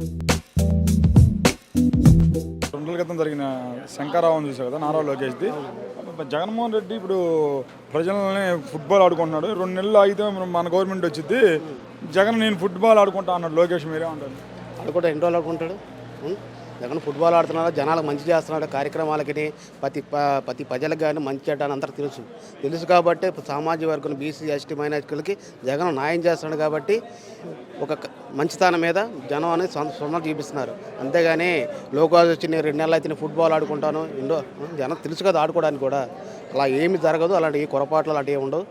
2 రోజుల క్రితం జరిగిన శంకరావం చూసావు కదా, నారా లోకేష్ది. జగన్మోహన్ రెడ్డి ఇప్పుడు ప్రజలని ఫుట్బాల్ ఆడుకుంటున్నాడు. 2 నెలలు ఆగితే మన గవర్నమెంట్ వచ్చింది. జగన్ నేను ఫుట్బాల్ ఆడుకుంటా అన్నాడు. లోకేష్ మీరే ఉంటారు ఆడుకుంటా ఎన్ని రోజులు ఆడుకుంటాడు? జగన్ ఫుట్బాల్ ఆడుతున్నాడు, జనాలకు మంచి చేస్తున్నాడు, కార్యక్రమాలకి ప్రతి ప్రజలకు కానీ మంచి చేయడానికి అందరికి తెలుసు కాబట్టి సామాజిక వర్గం బీసీ ఎస్టీ మైనారిటీలకి జగన్ న్యాయం చేస్తున్నాడు కాబట్టి ఒక మంచితనం మీద జనం అనేది సొంతం చూపిస్తున్నారు. అంతేగాని లోకాలు వచ్చి నేను 2 నెలలు అయితే నేను ఫుట్బాల్ ఆడుకుంటాను జనం తెలుసు కదా ఆడుకోవడానికి కూడా. అలా ఏమి జరగదు, అలాంటి పొరపాట్లు అలాంటివి ఏమి ఉండవు.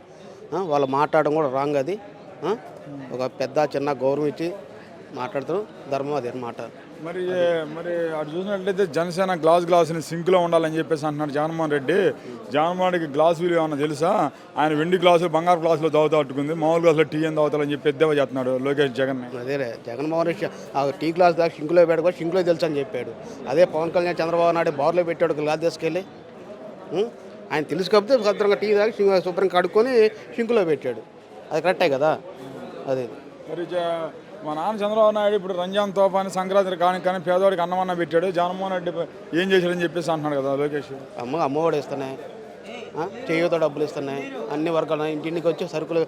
వాళ్ళు మాట్లాడడం కూడా రాంగ్. అది ఒక పెద్ద చిన్న గౌరవం ఇచ్చి మాట్లాడుతారు, ధర్మం అది అన్నమాట. మరి అటు చూసినట్లయితే జనసేన గ్లాసుని సింక్లో ఉండాలని చెప్పేసి అంటున్నాడు జగన్మోహన్ రెడ్డి. జగన్మోహన్ రెడ్డికి గ్లాస్ విలువ ఏమన్నా తెలుసా? ఆయన వెండి గ్లాసులు బంగారు గ్లాసులో తాగుతాట్టుకుంది, మామూలు గ్లాసులో టీ అని తాగుతాలని చెప్పి పెద్దగా చేస్తున్నాడు లోకేష్ జగన్. అదేలే జగన్మోహన్ రెడ్డి ఆ టీ గ్లాస్ దాకా సింకులో పెట్టుకో, సింకులో తెలుసు అని చెప్పాడు. అదే పవన్ కళ్యాణ్ చంద్రబాబు నాయుడు బార్లో పెట్టాడు గ్లాస్ తీసుకెళ్ళి. ఆయన తెలుసు కాబట్టి భద్రంగా టీ దాకా శుభ్రంగా కడుక్కొని సింకులో పెట్టాడు. అది కరెక్టే కదా. అది మరి మా నాన్న చంద్రబాబు నాయుడు ఇప్పుడు రంజాన్ తోఫాని సంక్రాంతి కానీ పేదవాడికి అన్నమన్న పెట్టాడు. జగన్మోహన్ రెడ్డి ఏం చేశాడని చెప్పేసి అంటున్నాడు కదా లోకేష్. అమ్మఒడి ఇస్తున్నాయి, చేయూత డబ్బులు ఇస్తున్నాయి, అన్ని వర్గాలు ఇంటింటికి వచ్చి సరుకులు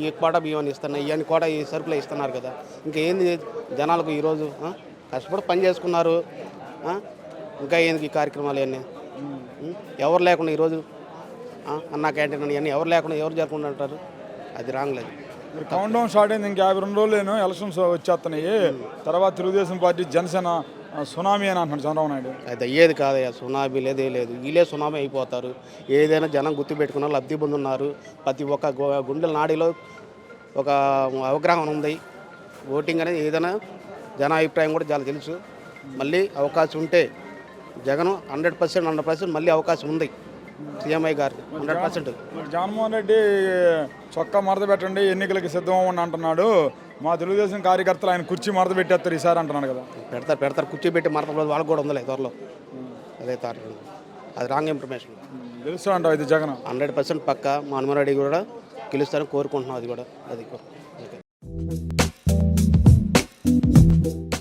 ఈ కోట బియ్యాన్ని ఇస్తున్నాయి, ఇవన్నీ కోట ఈ సరుకులు ఇస్తున్నారు కదా. ఇంకేంది జనాలకు ఈరోజు కష్టపడి పని చేసుకున్నారు. ఇంకా ఏంది ఈ కార్యక్రమాలు ఇవన్నీ ఎవరు లేకుండా ఈరోజు అన్నా క్యాంటీన్ ఇవన్నీ ఎవరు లేకుండా ఎవరు జరగకుండా అంటారు? అది రాంగ్ లేదు. కౌంట్ డౌన్ స్టార్ట్ అయింది. ఇంకా 52 రోజులేను ఎలక్షన్స్ వచ్చేస్తున్నాయి. తర్వాత తెలుగుదేశం పార్టీ జనసేన సునామీ అని అంటున్నాడు చంద్రబాబు నాయుడు. అది అయ్యేది కాదయ్యా, సునామీ లేదే లేదు. వీళ్ళే సునామీ అయిపోతారు. ఏదైనా జనం గుర్తుపెట్టుకున్న లబ్ధి పొందున్నారు. ప్రతి ఒక్క గుండెల నాడిలో ఒక అవగాహన ఉంది. ఓటింగ్ అనేది ఏదైనా జన అభిప్రాయం కూడా చాలా తెలుసు. మళ్ళీ అవకాశం ఉంటే జగన్ 100% మళ్ళీ అవకాశం ఉంది. సీఎంఐ గారు 100%. జగన్మోహన్ రెడ్డి చొక్కా మడత పెట్టండి, ఎన్నికలకి సిద్ధం అవ్వండి అంటున్నాడు. మా తెలుగుదేశం కార్యకర్తలు ఆయన కుర్చీ మడత పెట్టేస్తారు ఈసారి అంటున్నాడు కదా. పెడతారు కుర్చీ పెట్టి మడత వాళ్ళకి కూడా ఉందలే త్వరలో. అదే తారు, అది రాంగ్ ఇన్ఫర్మేషన్. తెలుసు అంటావు అయితే జగన్ 100% పక్క. మా హనుమారెడ్డి కూడా గెలుస్తారని కోరుకుంటున్నాం. అది కూడా